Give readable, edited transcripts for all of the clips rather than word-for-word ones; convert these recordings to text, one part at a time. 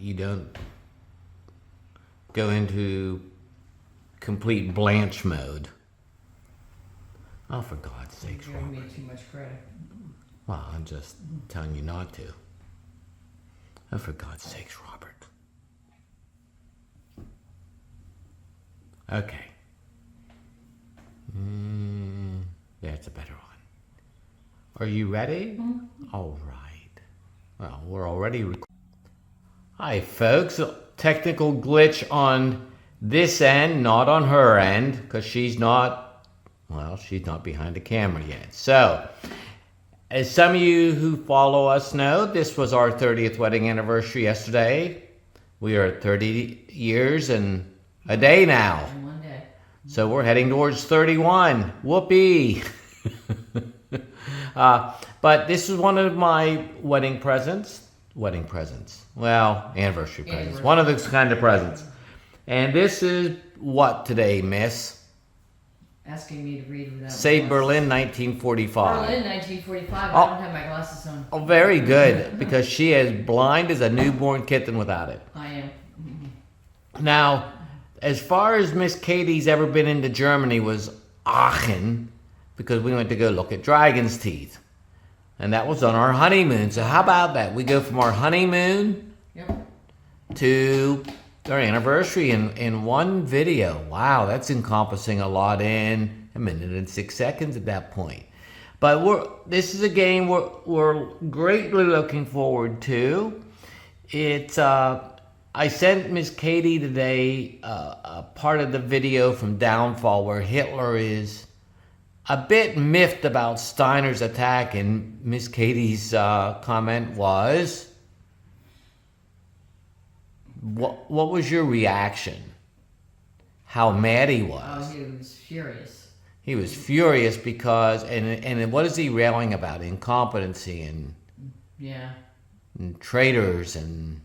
you don't go into complete blanch mode. Oh, for God's sakes, You're giving Robert. me too much credit. Well, I'm just telling you not to. Oh, for God's sakes, Robert. Okay. That's a better one. Are you ready? All right. Well, we're already recording. Hi, folks. Technical glitch on this end, not on her end, because she's not behind the camera yet. So, as some of you who follow us know, this was our 30th wedding anniversary yesterday. We are at 30 years and a day now. In one day. So we're heading towards 31. Whoopee! But this is one of my wedding presents. Well, anniversary presents. One of those kind of presents. And this is what today, miss? Asking me to read without Say my Berlin, glasses. 1945. Berlin, 1945. Oh. I don't have my glasses on. Oh, very good, because she is blind as a newborn kitten without it. I am. Now, as far as Miss Katie's ever been into Germany was Aachen, because we went to go look at dragon's teeth. And that was on our honeymoon. So how about that? We go from our honeymoon Yep. to our anniversary in one video. Wow, that's encompassing a lot in a minute and 6 seconds at that point. But this is a game we're greatly looking forward to. It's I sent Miss Katie today a part of the video from Downfall where Hitler is a bit miffed about Steiner's attack, and Miss Katie's comment was, what was your reaction? How mad he was. Oh, he was furious. He was furious because, and what is he railing about? Incompetency and, Yeah. and traitors and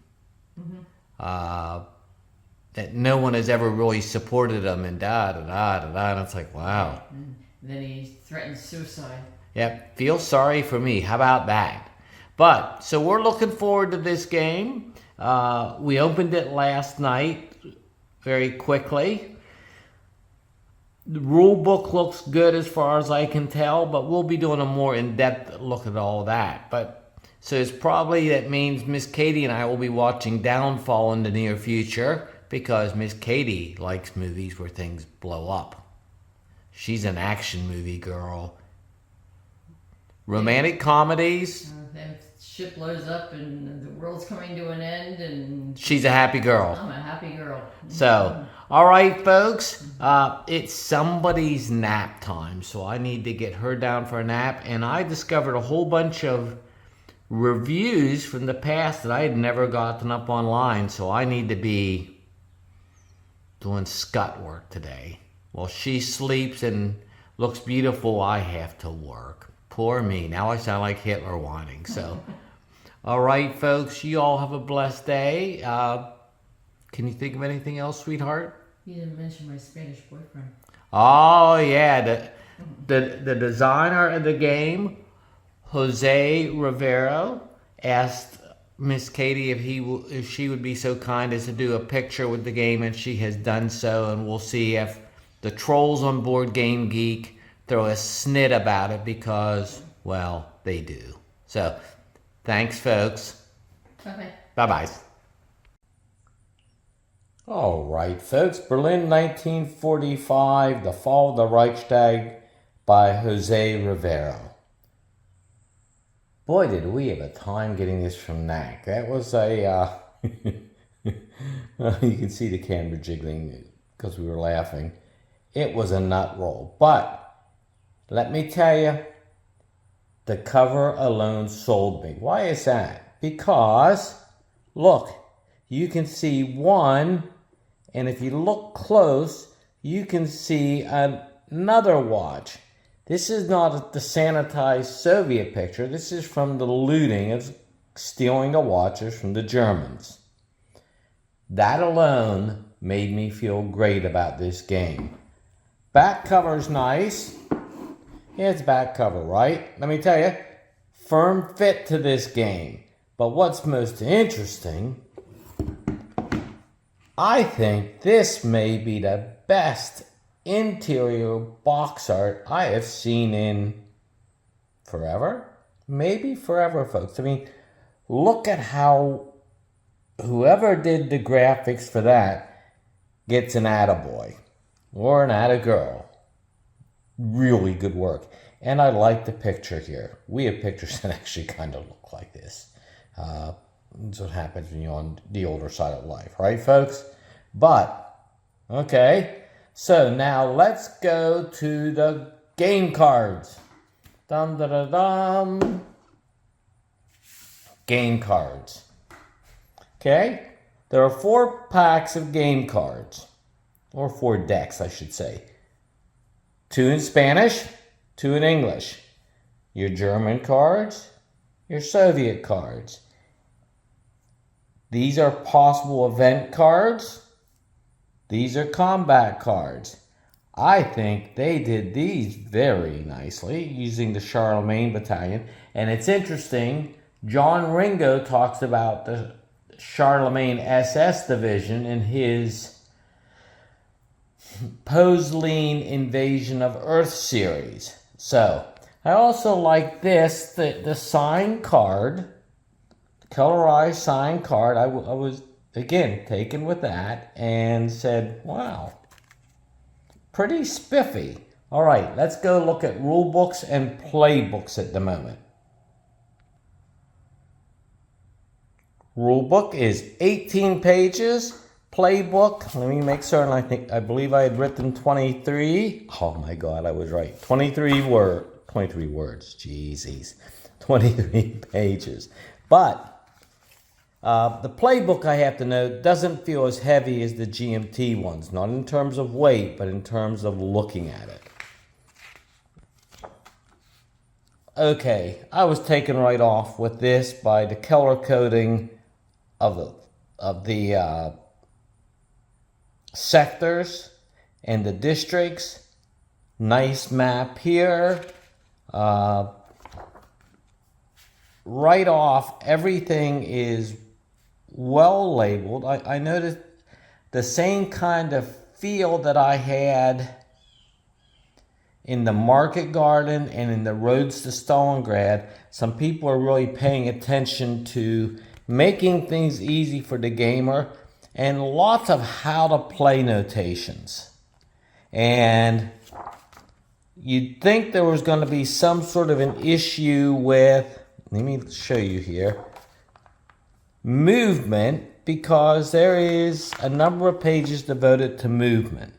that no one has ever really supported him and da-da-da-da-da. And it's like, wow. And then he threatened suicide. Yep, feel sorry for me. How about that? But, so we're looking forward to this game. We opened it last night very quickly. The rule book looks good as far as I can tell, but we'll be doing a more in-depth look at all that. But, so it's probably, that means Miss Katie and I will be watching Downfall in the near future because Miss Katie likes movies where things blow up. She's an action movie girl. Romantic comedies. Then ship blows up and the world's coming to an end, and She's a happy girl. I'm a happy girl. So, all right, folks. It's somebody's nap time, so I need to get her down for a nap. And I discovered a whole bunch of reviews from the past that I had never gotten up online, so I need to be doing scut work today. While she sleeps and looks beautiful, I have to work. Poor me. Now I sound like Hitler whining. So, all right, folks, you all have a blessed day. Can you think of anything else, sweetheart? You didn't mention my Spanish boyfriend. Oh, yeah. The designer of the game, Jose Rivero, asked Miss Katie if she would be so kind as to do a picture with the game, and she has done so, and we'll see if the trolls on Board Game Geek throw a snit about it because, well, they do. So, thanks, folks. Okay. Bye-bye. All right, folks. Berlin, 1945, The Fall of the Reichstag by Jose Rivero. Boy, did we have a time getting this from NAC. That was a... you can see the camera jiggling because we were laughing. It was a nut roll. But let me tell you, the cover alone sold me. Why is that? Because, look, you can see one, and if you look close, you can see another watch. This is not the sanitized Soviet picture. This is from the looting of stealing the watches from the Germans. That alone made me feel great about this game. Back cover's nice. Yeah, it's back cover, right? Let me tell you, firm fit to this game. But what's most interesting I think this may be the best interior box art I have seen in forever. Maybe forever, folks. I mean, look at how whoever did the graphics for that gets an attaboy or an attagirl. Really good work. And I like the picture here. We have pictures that actually kind of look like this. That's what happens when you're on the older side of life, right, folks? But, okay. So now let's go to the game cards. Dum da da dum. Game cards. Okay? There are 4 packs of game cards. Or 4 decks, I should say. 2 in Spanish, 2 in English. Your German cards, your Soviet cards. These are possible event cards. These are combat cards. I think they did these very nicely using the Charlemagne Battalion. And it's interesting, John Ringo talks about the Charlemagne SS Division in his Poseline Invasion of Earth series. So, I also like this, the signed card, colorized signed card. I was, again, taken with that and said, wow, pretty spiffy. All right, let's go look at rule books and play books at the moment. Rule book is 18 pages. Playbook, let me make certain, I believe I had written 23. Oh my God, I was right. 23 words, jeezies. 23 pages. But the playbook, I have to note, doesn't feel as heavy as the GMT ones. Not in terms of weight, but in terms of looking at it. Okay, I was taken right off with this by the color coding of the sectors and the districts. Nice map here. Right off, everything is well labeled. I noticed the same kind of feel that I had in the Market Garden and in the Roads to Stalingrad. Some people are really paying attention to making things easy for the gamer, and lots of how to play notations. And you'd think there was going to be some sort of an issue with, let me show you here, movement, because there is a number of pages devoted to movement.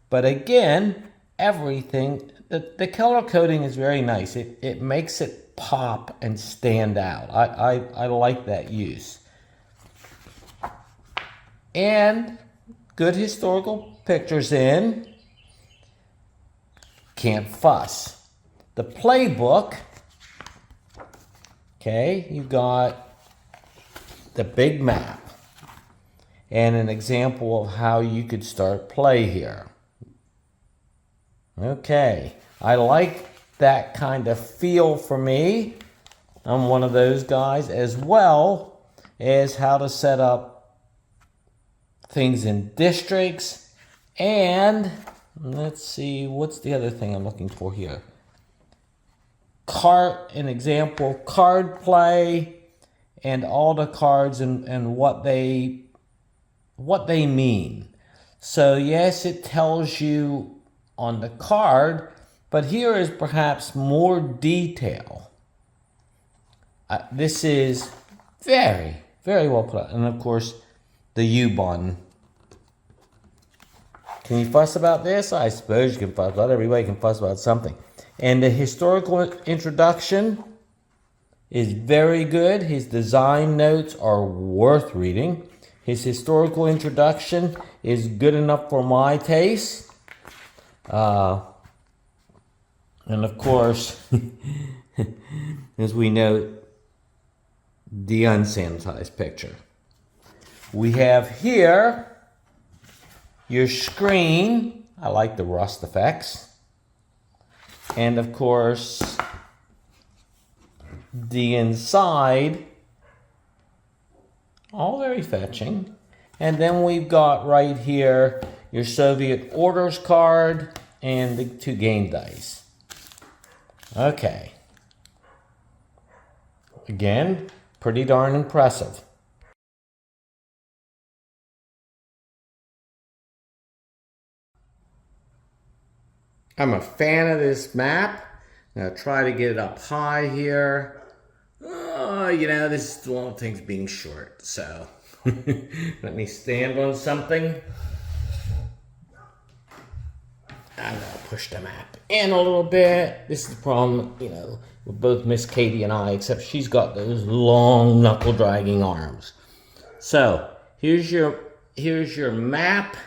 But again, everything, the color coding is very nice. It makes it pop and stand out. I like that use. And good historical pictures in. Can't fuss. The playbook, okay, you got the big map and an example of how you could start play here. Okay, I like that kind of feel for me. I'm one of those guys, as well as how to set up things in districts. And let's see, what's the other thing I'm looking for here? An example, card play, and all the cards and what they mean. So yes, it tells you on the card, but here is perhaps more detail. This is very, very well put out. And of course, the U-Bahn. Can you fuss about this? I suppose you can fuss about it. Everybody can fuss about something. And the historical introduction is very good. His design notes are worth reading. His historical introduction is good enough for my taste. And of course, as we know, the unsanitized picture. We have here your screen. I like the rust effects. And of course, the inside, all very fetching. And then we've got right here your Soviet orders card and the 2 game dice. Okay. Again, pretty darn impressive. I'm a fan of this map. I'm going to try to get it up high here. You know, this is one of the things being short, so let me stand on something. I'm going to push the map in a little bit. This is the problem, you know, with both Miss Katie and I, except she's got those long knuckle-dragging arms. So, here's your map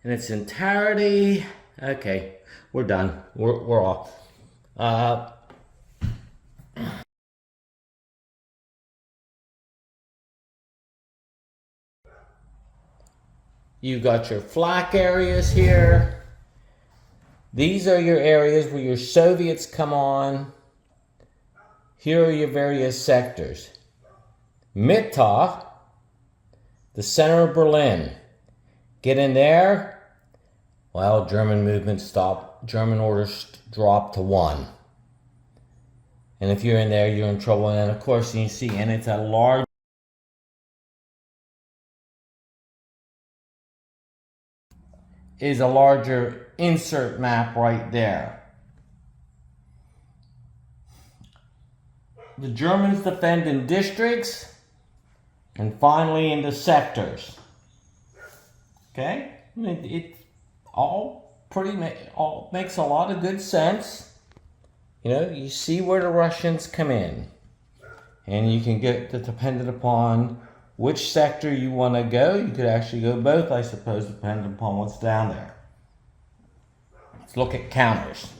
in its entirety. Okay, we're done. We're off. You've got your flak areas here. These are your areas where your Soviets come on. Here are your various sectors. Mitte, the center of Berlin. Get in there. Well, German movement stopped. German orders dropped to 1. And if you're in there, you're in trouble. And of course, you see, and it's a large is a larger insert map right there. The Germans defend in districts and finally into sectors. Okay? It all makes a lot of good sense. You know, you see where the Russians come in. And you can get dependent upon which sector you want to go. You could actually go both, I suppose, depending upon what's down there. Let's look at counters.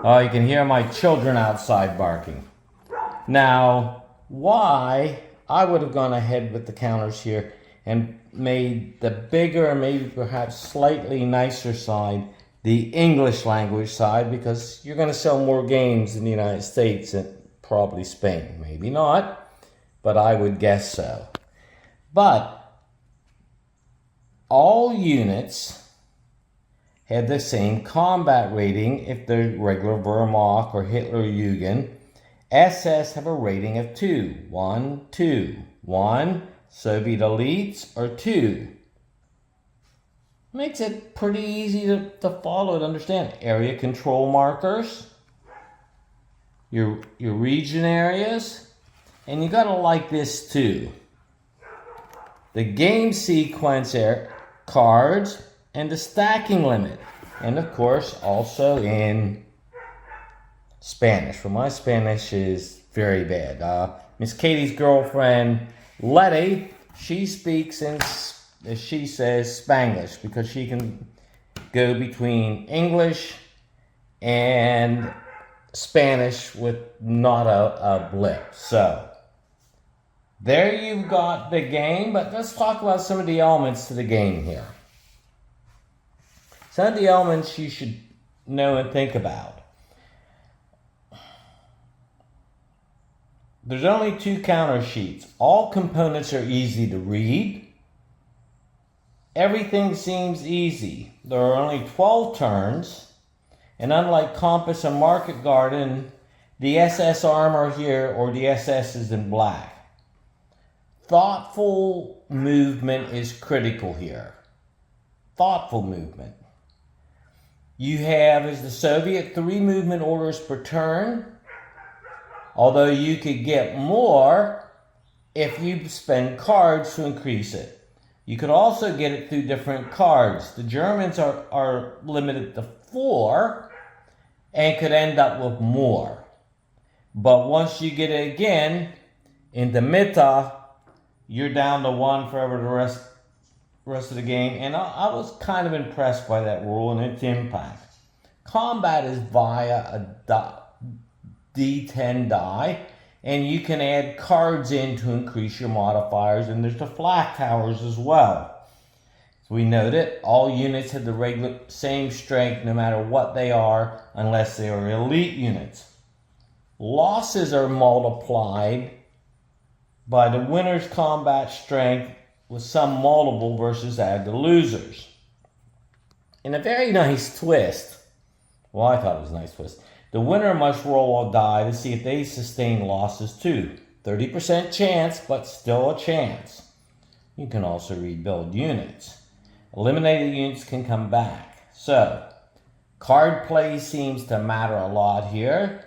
Oh, you can hear my children outside barking. Now, why I would have gone ahead with the counters here and made the bigger, maybe perhaps slightly nicer side the English language side, because you're going to sell more games in the United States and probably Spain. Maybe not, but I would guess so. But all units have the same combat rating if they're regular Wehrmacht or Hitlerjugend. SS have a rating of 2. 1, 2. 1, Soviet elites are 2. Makes it pretty easy to follow and understand. Area control markers, your region areas, and you gotta like this too. The game sequence cards and the stacking limit. And of course, also in Spanish. For my Spanish is very bad. Miss Katie's girlfriend, Letty, she speaks in, as she says, Spanglish, because she can go between English and Spanish with not a blip. So, there you've got the game, but let's talk about some of the elements to the game here. Some of the elements you should know and think about. There's only 2 counter sheets. All components are easy to read. Everything seems easy. There are only 12 turns, and unlike Compass and Market Garden, the SS armor here, or the SS, is in black. Thoughtful movement is critical here. Thoughtful movement. You have, as the Soviet, 3 movement orders per turn, although you could get more if you spend cards to increase it. You could also get it through different cards. The Germans are limited to 4 and could end up with more. But once you get it again, in the Mitte, you're down to 1 forever the rest of the game. And I was kind of impressed by that rule and its impact. Combat is via a D10 die, and you can add cards in to increase your modifiers, and there's the flak towers as well. As we noted, all units have the same strength no matter what they are, unless they are elite units. Losses are multiplied by the winner's combat strength with some multiple versus add the losers. In a very nice twist, well, I thought it was a nice twist, the winner must roll a die to see if they sustain losses too. 30% chance, but still a chance. You can also rebuild units. Eliminated units can come back. So, card play seems to matter a lot here.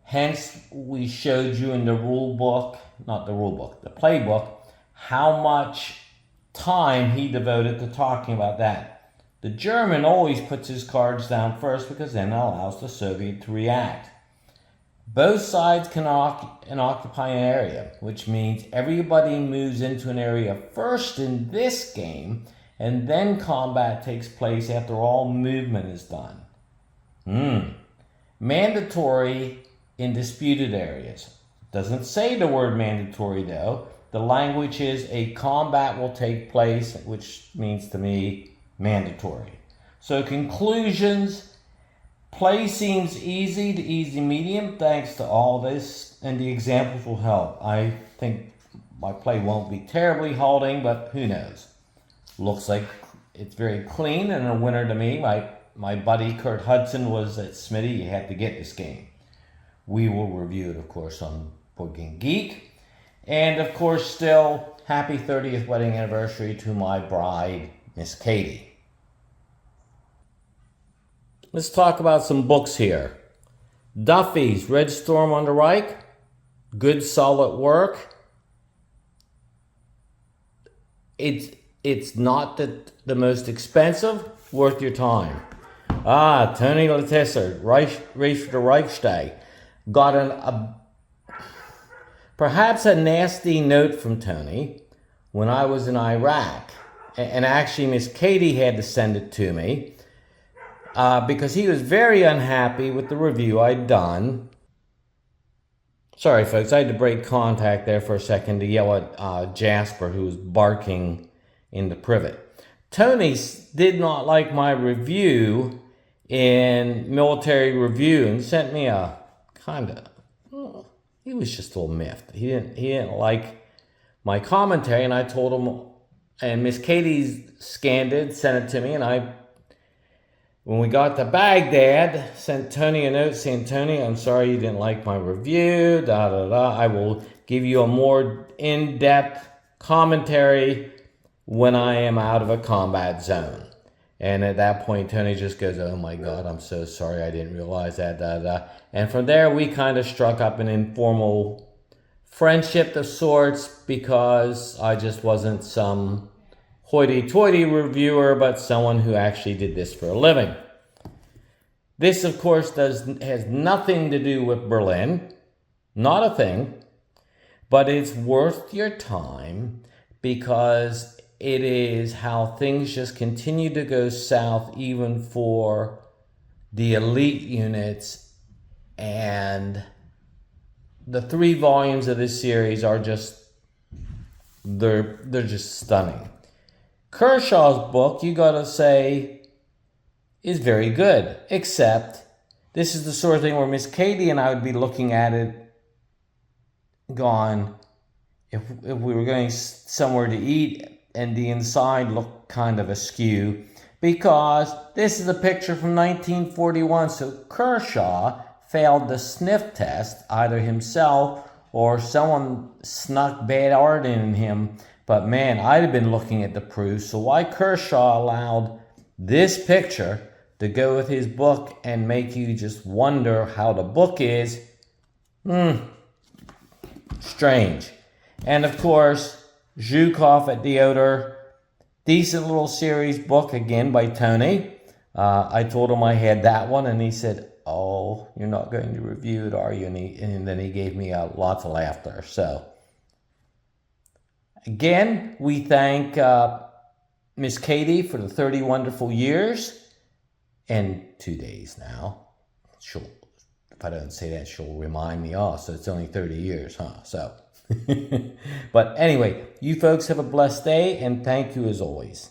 Hence, we showed you in the rule book, not the rule book, the playbook, how much time he devoted to talking about that. The German always puts his cards down first because then it allows the Soviet to react. Both sides can occupy an area, which means everybody moves into an area first in this game, and then combat takes place after all movement is done. Mandatory in disputed areas. Doesn't say the word mandatory though. The language is a combat will take place, which means to me mandatory. So conclusions. Play seems easy to easy medium thanks to all this, and the examples will help. I think my play won't be terribly halting, but who knows. Looks like it's very clean and a winner to me. My buddy Kurt Hudson was at Smitty. You had to get this game. We will review it, of course, on Board Game Geek. And, of course, still, happy 30th wedding anniversary to my bride, Miss Katie. Let's talk about some books here. Duffy's Red Storm on the Reich. Good, solid work. It's not the most expensive. Worth your time. Tony Letesser, Race for the Reichstag. Got perhaps a nasty note from Tony when I was in Iraq. And actually, Miss Katie had to send it to me. Because he was very unhappy with the review I'd done. Sorry, folks, I had to break contact there for a second to yell at Jasper, who was barking in the privet. Tony did not like my review in Military Review and sent me a he was just a little miffed. He didn't like my commentary, and I told him, and Miss Katie scanned it, sent it to me, and when we got to Baghdad, sent Tony a note saying, Tony, I'm sorry you didn't like my review, I will give you a more in-depth commentary when I am out of a combat zone. And at that point, Tony just goes, oh my God, I'm so sorry, I didn't realize that, And from there, we kind of struck up an informal friendship of sorts because I just wasn't some hoity-toity reviewer, but someone who actually did this for a living. This, of course, has nothing to do with Berlin, not a thing, but it's worth your time because it is how things just continue to go south even for the elite units, and the 3 volumes of this series are just, they're just stunning. Kershaw's book, you gotta say, is very good, except this is the sort of thing where Miss Katie and I would be looking at it going, if we were going somewhere to eat and the inside looked kind of askew, because this is a picture from 1941, so Kershaw failed the sniff test, either himself or someone snuck bad art in him. But man, I'd have been looking at the proof, so why Kershaw allowed this picture to go with his book and make you just wonder how the book is, strange. And of course, Zhukov at the Oder, decent little series book again by Tony. I told him I had that one, and he said, oh, you're not going to review it, are you? And then he gave me lots of laughter. So again, we thank Miss Katie for the 30 wonderful years and 2 days now. If I don't say that, she'll remind me, so it's only 30 years, huh? So, but anyway, you folks have a blessed day, and thank you as always.